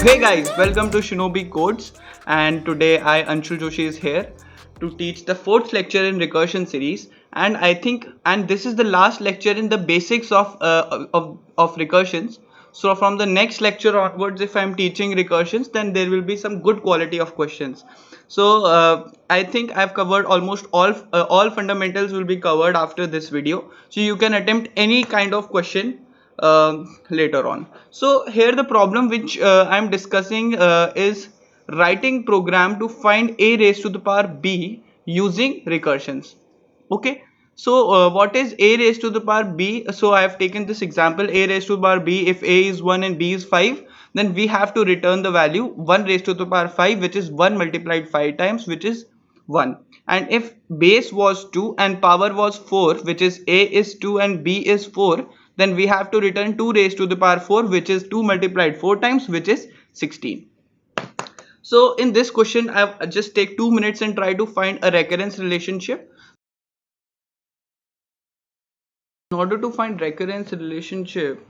Hey guys, welcome to Shinobi Codes, and today I Anshul Joshi is here to teach the fourth lecture in recursion series, and I think this is the last lecture in the basics of recursions. So from the next lecture onwards, if I'm teaching recursions, then there will be some good quality of questions. So I think I've covered almost all fundamentals will be covered after this video, so you can attempt any kind of question later on. So here the problem which I'm discussing is writing program to find a raised to the power b using recursions. Okay, so what is a raised to the power b? So I have taken this example, a raised to the power b. If a is 1 and b is 5, then we have to return the value 1 raised to the power 5, which is 1 multiplied 5 times, which is 1. And if base was 2 and power was 4, which is a is 2 and b is 4, then we have to return 2 raised to the power 4, which is 2 multiplied 4 times, which is 16. So in this question, I just take 2 minutes and try to find a recurrence relationship. In order to find recurrence relationship,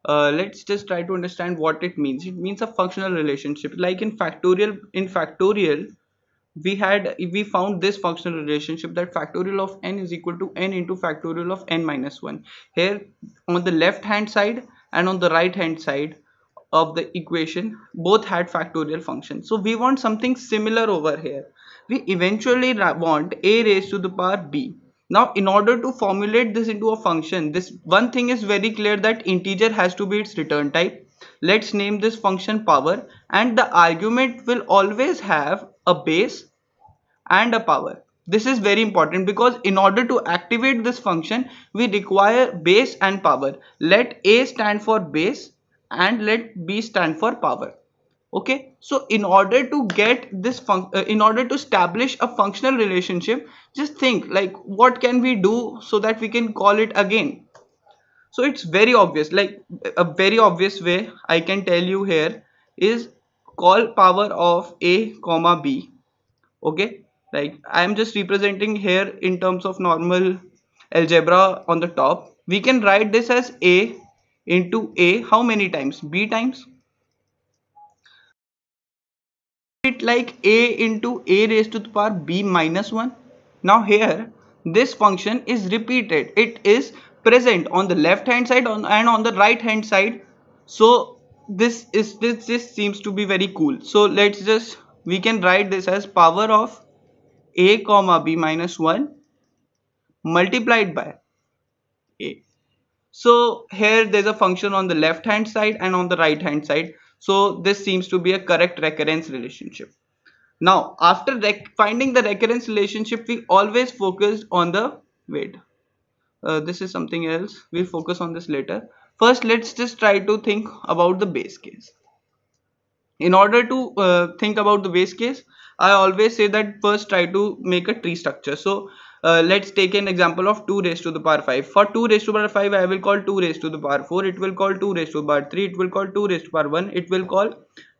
let's just try to understand what it means. It means a functional relationship. Like in factorial, we found this functional relationship, that factorial of n is equal to n into factorial of n minus 1. Here on the left hand side and on the right hand side of the equation, both had factorial functions. So we want something similar over here. We eventually want a raised to the power b. Now in order to formulate this into a function, this one thing is very clear, that integer has to be its return type. Let's name this function power, and the argument will always have a base and a power. This is very important because in order to activate this function, we require base and power. Let a stand for base and let b stand for power. Okay, so in order to get this in order to establish a functional relationship, just think like what can we do so that we can call it again. So it's very obvious, like a very obvious way I can tell you here is call power of a comma b. Okay, like I am just representing here in terms of normal algebra on the top. We can write this as a into a how many times? B times. It like a into a raised to the power b minus 1. Now here this function is repeated, it is present on the left hand side and on the right hand side. So this seems to be very cool. So let's just, we can write this as power of a comma b minus 1 multiplied by a. So here there's a function on the left hand side and on the right hand side. So this seems to be a correct recurrence relationship. Now after finding the recurrence relationship, we always focused on the, wait, this is something else, we'll focus on this later. First let's just try to think about the base case. In order to think about the base case, I always say that first try to make a tree structure. So let's take an example of 2 raised to the power 5. For 2 raised to the power 5, I will call 2 raised to the power 4, it will call 2 raised to the power 3, it will call 2 raised to the power 1, it will call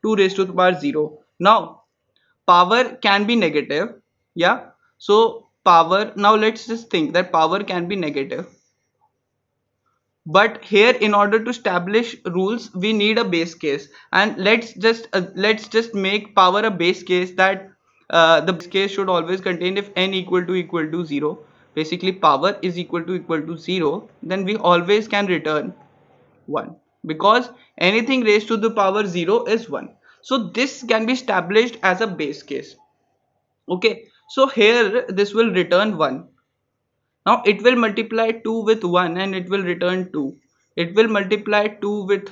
2 raised to the power 0. Now power can be negative, yeah. So power, now let's just think that power can be negative, but here in order to establish rules we need a base case, and let's just make power a base case, that the base case should always contain if n equal to 0, basically power is equal to 0, then we always can return 1 because anything raised to the power 0 is 1. So this can be established as a base case. Okay, so here this will return 1. Now it will multiply 2 with 1 and it will return 2. It will multiply 2 with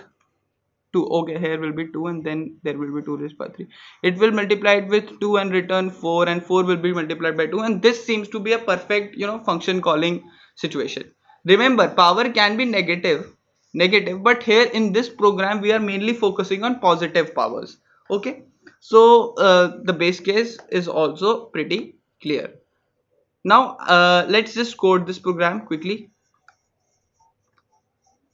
2. Okay, here will be 2 and then there will be 2 raised by 3. It will multiply it with 2 and return 4, and 4 will be multiplied by 2, and this seems to be a perfect, function calling situation. Remember, power can be negative, but here in this program we are mainly focusing on positive powers. Okay, so the base case is also pretty clear. Now let's just code this program quickly.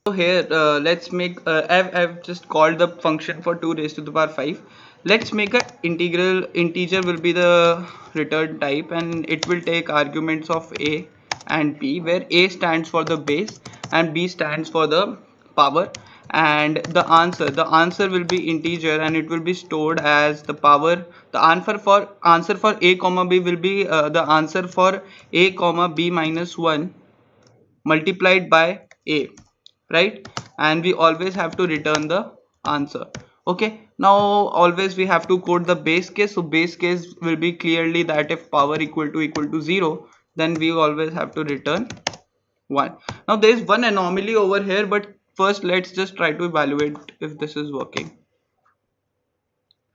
So here let's make I've just called the function for 2 raised to the power 5. Let's make a integer will be the return type, and it will take arguments of a and b, where a stands for the base and b stands for the power, and the answer will be integer, and it will be stored as the power. The answer for a comma b will be the answer for a comma b minus 1 multiplied by a, right? And we always have to return the answer. Okay, now always we have to code the base case. So base case will be clearly that if power equal to 0, then we always have to return 1. Now there is one anomaly over here, but first let's just try to evaluate if this is working.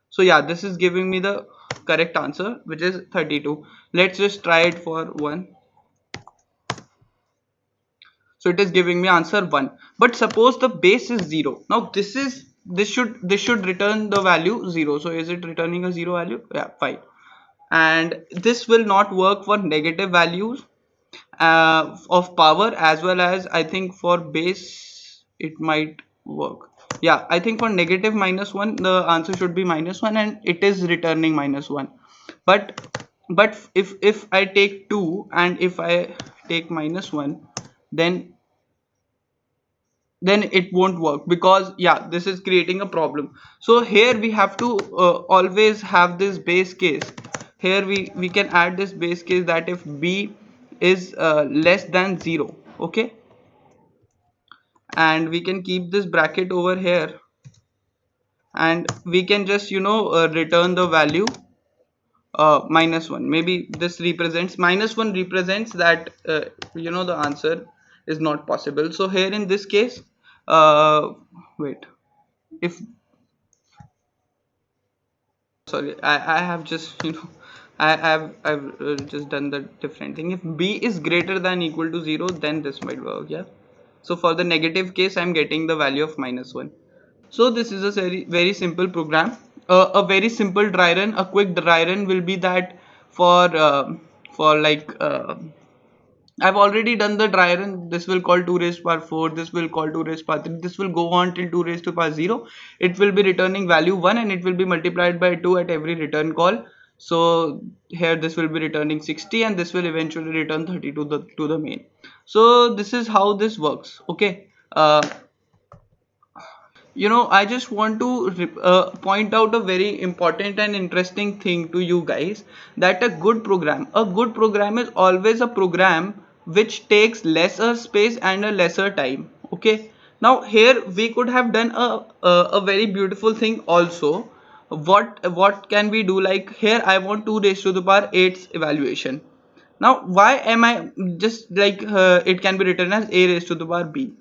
So yeah, this is giving me the correct answer, which is 32. Let's just try it for 1. So it is giving me answer 1. But suppose the base is 0. Now this should return the value 0. So is it returning a 0 value? Yeah, fine. And this will not work for negative values of power, as well as I think for base it might work. Yeah, I think for negative -1 the answer should be -1, and it is returning -1. But if I take 2 and if I take -1, then it won't work, because yeah, this is creating a problem. So here we have to always have this base case. Here we can add this base case that if b is less than 0, okay, and we can keep this bracket over here, and we can just return the value -1. Maybe this represents -1 represents that the answer is not possible. So here in this case, wait, if sorry, I have just I've just done the different thing. If b is greater than equal to 0, then this might work. Yeah, so for the negative case I'm getting the value of -1. So this is a very simple program. A very simple dry run, a quick dry run will be that for like I've already done the dry run. This will call 2 raised to power 4. This will call 2 raised to power 3. This will go on till 2 raised to power 0. It will be returning value 1, and it will be multiplied by 2 at every return call. So here this will be returning 60, and this will eventually return 30 to the main. So this is how this works. Okay. I just want to point out a very important and interesting thing to you guys, that a good program is always a program which takes lesser space and a lesser time. Okay, now here we could have done a very beautiful thing also. What can we do? Like here I want 2 raised to the power 8 evaluation. Now why am I just like it can be written as a raised to the power b.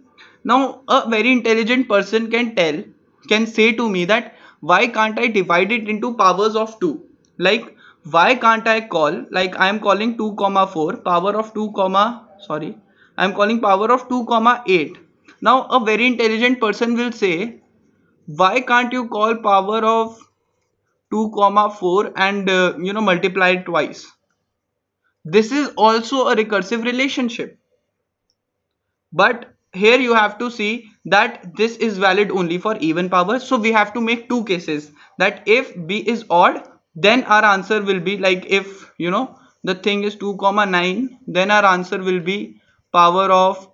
Now a very intelligent person can say to me that why can't I divide it into powers of 2? Like why can't I call, like I am calling 2 comma 4 power of 2 comma, sorry, I am calling power of 2 comma 8. Now a very intelligent person will say, why can't you call power of 2 comma 4 and multiply it twice? This is also a recursive relationship. But here you have to see that this is valid only for even powers. So we have to make two cases, that if b is odd, then our answer will be like, if the thing is 2 comma 9, then our answer will be power of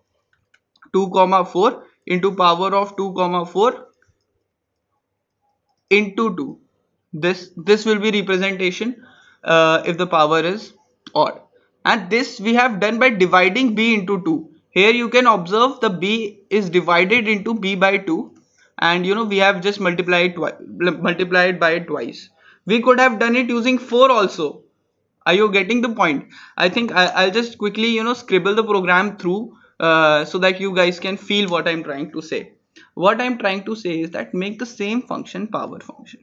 2 comma 4 into power of 2 comma 4 into 2. This will be representation if the power is odd, and this we have done by dividing b into 2. Here you can observe the b is divided into b by 2, and we have just multiplied by it twice. We could have done it using 4 also. Are you getting the point? I think I'll just quickly scribble the program through so that you guys can feel what I'm trying to say. What I'm trying to say is that make the same function power function,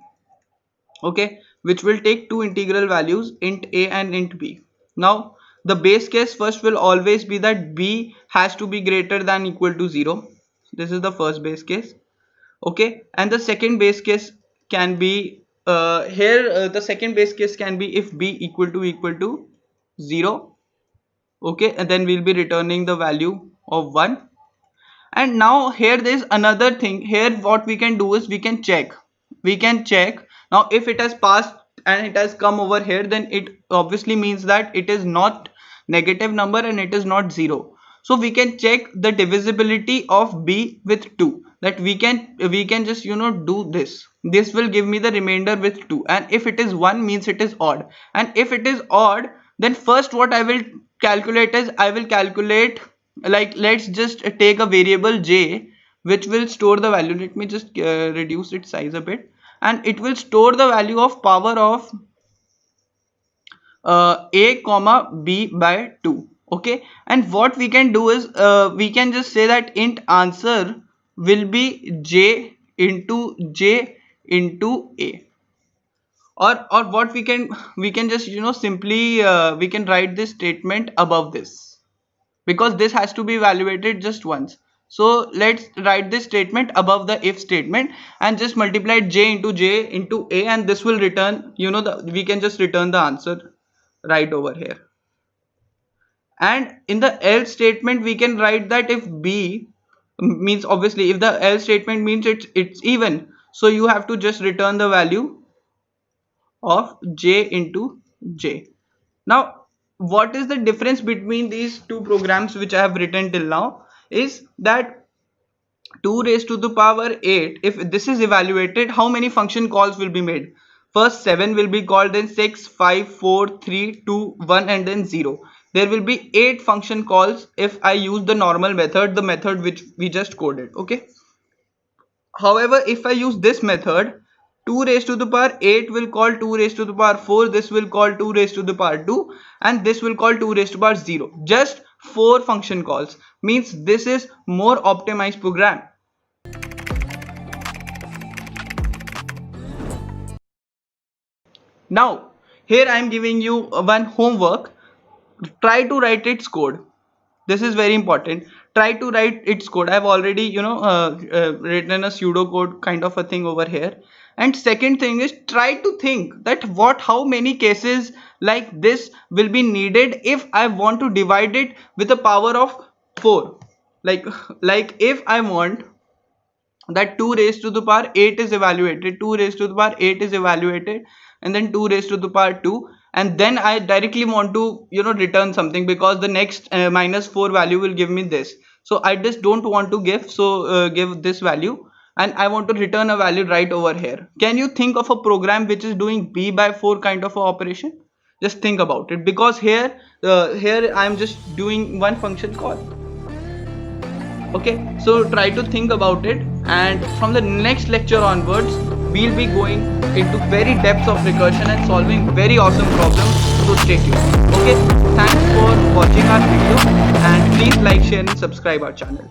okay, which will take two integral values, int a and int b. Now the base case first will always be that b has to be greater than equal to 0. This is the first base case, okay, and the second base case can be the second base case can be if b equal to 0, okay, and then we'll be returning the value of 1. And now here there is another thing. Here what we can do is we can check now if it has passed and it has come over here, then it obviously means that it is not negative number and it is not 0. So we can check the divisibility of b with 2, that we can just do this. This will give me the remainder with 2, and if it is 1 means it is odd, and if it is odd, then first what I will calculate is, I will calculate, like, let's just take a variable j which will store the value. Let me just reduce its size a bit, and it will store the value of power of a comma b by 2. Okay, and what we can do is, we can just say that int answer will be j into a, or what we can just simply we can write this statement above this, because this has to be evaluated just once. So let's write this statement above the if statement and just multiply j into a, and this will return, we can just return the answer right over here. And in the else statement we can write that if b means, obviously if the else statement means it's even, so you have to just return the value of j into j. Now what is the difference between these two programs which I have written till now is that 2 raised to the power 8, if this is evaluated, how many function calls will be made? First 7 will be called, then 6, 5, 4, 3, 2, 1, and then 0. There will be 8 function calls if I use the normal method, the method which we just coded. Okay. However, if I use this method, 2 raised to the power 8 will call 2 raised to the power 4, this will call 2 raised to the power 2, and this will call 2 raised to the power 0. Just 4 function calls, means this is more optimized program. Now here I am giving you one homework. Try to write its code. This is very important. Try to write its code. I have already written a pseudo code kind of a thing over here. And second thing is, try to think that how many cases like this will be needed if I want to divide it with a power of 4. Like if I want that 2 raised to the power 8 is evaluated, 2 raised to the power 8 is evaluated, and then 2 raised to the power 2, and then I directly want to return something, because the next -4 value will give me this. So I just don't want to give this value, and I want to return a value right over here. Can you think of a program which is doing b by 4 kind of a operation? Just think about it, because here I am just doing one function call. Okay, so try to think about it, and from the next lecture onwards we'll be going into very depths of recursion and solving very awesome problems, so stay tuned. Okay, thanks for watching our video, and please like, share and subscribe our channel.